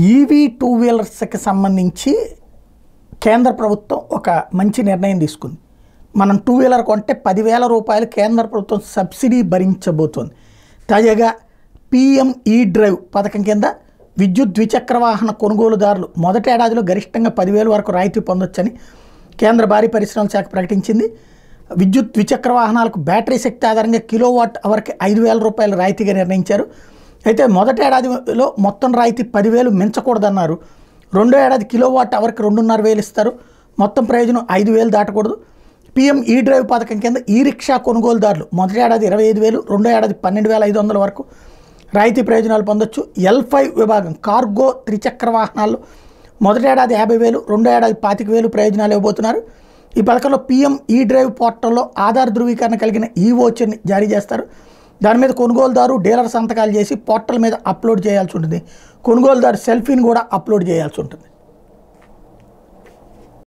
EV two వీలర్స్కి సంబంధించి కేంద్ర ప్రభుత్వం ఒక మంచి నిర్ణయం తీసుకుంది. మనం టూ వీలర్ కొంటే 10,000 రూపాయలు కేంద్ర ప్రభుత్వం సబ్సిడీ భరించబోతోంది. తాజాగా పీఎం ఈ డ్రైవ్ పథకం కింద విద్యుత్ ద్విచక్ర వాహన కొనుగోలుదారులు మొదటి ఏడాదిలో గరిష్టంగా 10,000 వరకు రాయితీ పొందొచ్చని కేంద్ర భారీ పరిశ్రమల శాఖ ప్రకటించింది. విద్యుత్ ద్విచక్ర వాహనాలకు బ్యాటరీ శక్తి ఆధారంగా కిలోవాట్ అవర్కి 5,000 రూపాయలు రాయితీగా నిర్ణయించారు. అయితే మొదటి ఏడాదిలో మొత్తం రాయితీ 10,000 మించకూడదన్నారు. రెండో ఏడాది కిలోవాట్ అవర్కి 2,500 ఇస్తారు. మొత్తం ప్రయోజనం 5,000 దాటకూడదు. పీఎం ఈ డ్రైవ్ పథకం కింద ఈ రిక్షా కొనుగోలుదారులు మొదటి ఏడాది 25,000, రెండో ఏడాది 12,500 వరకు రాయితీ ప్రయోజనాలు పొందొచ్చు. L5 విభాగం కార్గో త్రిచక్ర వాహనాల్లో మొదటి ఏడాది 50,000, రెండో ఏడాది 25,000 ప్రయోజనాలు ఇవ్వబోతున్నారు. ఈ పథకంలో పీఎం ఈ డ్రైవ్ పోర్టల్లో ఆధార్ ధృవీకరణ కలిగిన ఈ వోచర్ని జారీ చేస్తారు. దాని మీద కొనుగోలుదారు డీలర్ సంతకాలు చేసి పోర్టల్ మీద అప్లోడ్ చేయాల్సి ఉంటుంది. కొనుగోలుదారు సెల్ఫీని కూడా అప్లోడ్ చేయాల్సి ఉంటుంది.